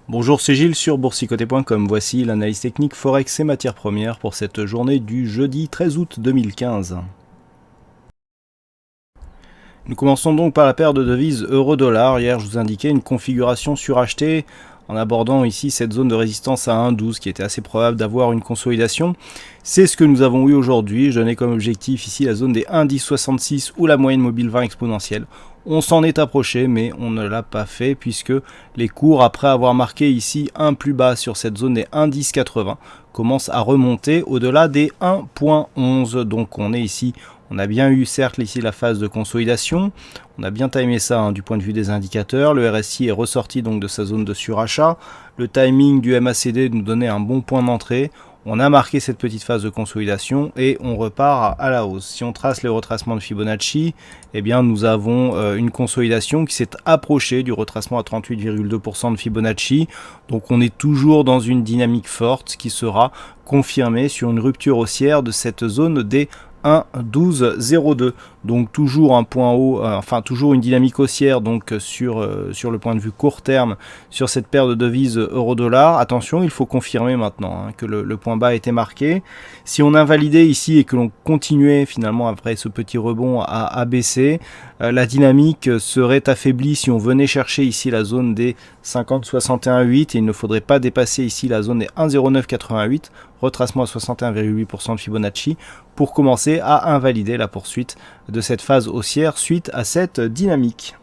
Bonjour, c'est Gilles sur boursicoté.com. Voici l'analyse technique Forex et matières premières pour cette journée du jeudi 13 août 2015. Nous commençons donc par la paire de devises euro-dollar. Hier, je vous indiquais une configuration surachetée en abordant ici cette zone de résistance à 1,12 qui était assez probable d'avoir une consolidation. C'est ce que nous avons eu aujourd'hui. Je donnais comme objectif ici la zone des 1,1066 ou la moyenne mobile 20 exponentielle. On s'en est approché, mais on ne l'a pas fait puisque les cours, après avoir marqué ici un plus bas sur cette zone des 1,1080, commencent à remonter au-delà des 1,11. Donc on est ici, on a bien eu certes ici la phase de consolidation, on a bien timé ça du point de vue des indicateurs. Le RSI est ressorti donc de sa zone de surachat. Le timing du MACD nous donnait un bon point d'entrée. On a marqué cette petite phase de consolidation et on repart à la hausse. Si on trace les retracements de Fibonacci, eh bien nous avons une consolidation qui s'est approchée du retracement à 38,2% de Fibonacci. Donc on est toujours dans une dynamique forte qui sera confirmée sur une rupture haussière de cette zone des 1,1202. Donc toujours un point haut, toujours une dynamique haussière donc sur le point de vue court terme sur cette paire de devises euro-dollar. Attention, il faut confirmer maintenant que le point bas a été marqué. Si on invalidait ici et que l'on continuait finalement après ce petit rebond à baisser, la dynamique serait affaiblie si on venait chercher ici la zone des 50,61,8 et il ne faudrait pas dépasser ici la zone des 1,0988, retracement à 61,8% de Fibonacci, pour commencer à invalider la poursuite de cette phase haussière suite à cette dynamique.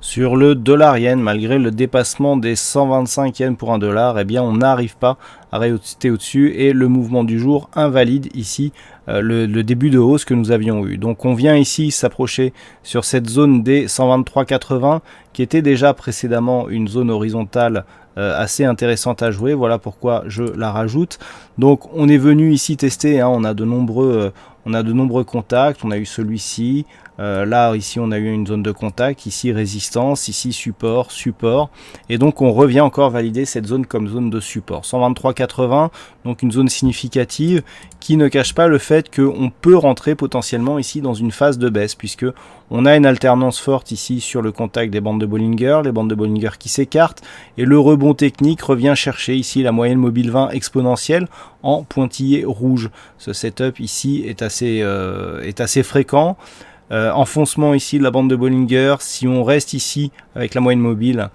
Sur le dollar yen, malgré le dépassement des 125 yens pour un dollar, eh bien on n'arrive pas à rester au-dessus et le mouvement du jour invalide ici le début de hausse que nous avions eu. Donc on vient ici s'approcher sur cette zone des 123,80 qui était déjà précédemment une zone horizontale assez intéressante à jouer. Voilà pourquoi je la rajoute. Donc on est venu ici tester, on a de nombreux contacts, on a eu celui-ci, là ici on a eu une zone de contact, ici résistance, ici support, et donc on revient encore valider cette zone comme zone de support. 123,80, donc une zone significative qui ne cache pas le fait qu'on peut rentrer potentiellement ici dans une phase de baisse, puisque on a une alternance forte ici sur le contact des bandes de Bollinger, les bandes de Bollinger qui s'écartent, et le rebond technique revient chercher ici la moyenne mobile 20 exponentielle en pointillé rouge. Ce setup ici est assez fréquent. Enfoncement ici de la bande de Bollinger, si on reste ici avec la moyenne mobile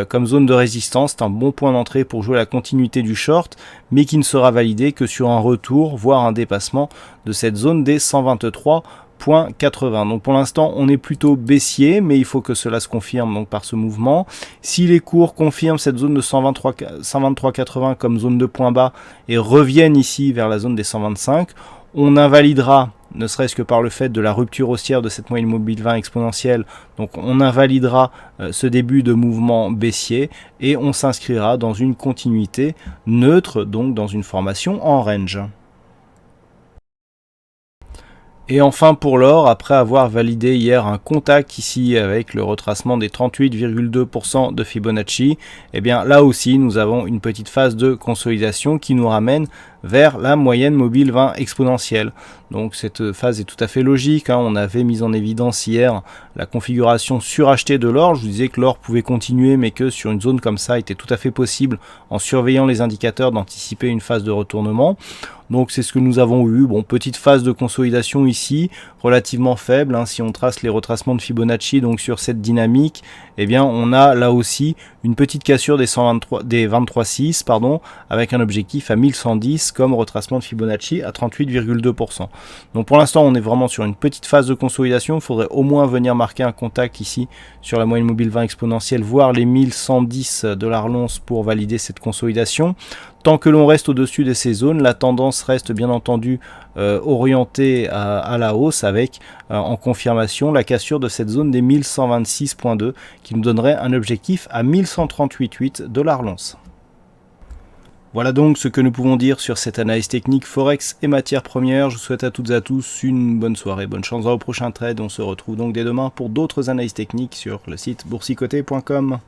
comme zone de résistance, c'est un bon point d'entrée pour jouer la continuité du short, mais qui ne sera validé que sur un retour, voire un dépassement de cette zone des 123,80. Donc pour l'instant on est plutôt baissier, mais il faut que cela se confirme donc par ce mouvement. Si les cours confirment cette zone de 123,80 comme zone de point bas et reviennent ici vers la zone des 125, on invalidera, ne serait-ce que par le fait de la rupture haussière de cette moyenne mobile 20 exponentielle, donc on invalidera ce début de mouvement baissier et on s'inscrira dans une continuité neutre, donc dans une formation en range. Et enfin pour l'or, après avoir validé hier un contact ici avec le retracement des 38,2% de Fibonacci, eh bien là aussi nous avons une petite phase de consolidation qui nous ramène vers la moyenne mobile 20 exponentielle. Donc cette phase est tout à fait logique, on avait mis en évidence hier la configuration surachetée de l'or. Je vous disais que l'or pouvait continuer mais que sur une zone comme ça il était tout à fait possible en surveillant les indicateurs d'anticiper une phase de retournement. Donc c'est ce que nous avons eu. Bon, petite phase de consolidation ici, relativement faible. Si on trace les retracements de Fibonacci donc sur cette dynamique, eh bien on a là aussi une petite cassure des 23,6 avec un objectif à 1110 comme retracement de Fibonacci à 38,2%. Donc pour l'instant on est vraiment sur une petite phase de consolidation. Il faudrait au moins venir marquer un contact ici sur la moyenne mobile 20 exponentielle, voire les 1110 $ l'once pour valider cette consolidation. Tant que l'on reste au-dessus de ces zones, la tendance reste bien entendu orientée à la hausse avec en confirmation la cassure de cette zone des 1126,2 qui nous donnerait un objectif à 1138,8 $ l'once. Voilà donc ce que nous pouvons dire sur cette analyse technique Forex et matières premières. Je vous souhaite à toutes et à tous une bonne soirée, bonne chance au prochain trade. On se retrouve donc dès demain pour d'autres analyses techniques sur le site boursicoté.com.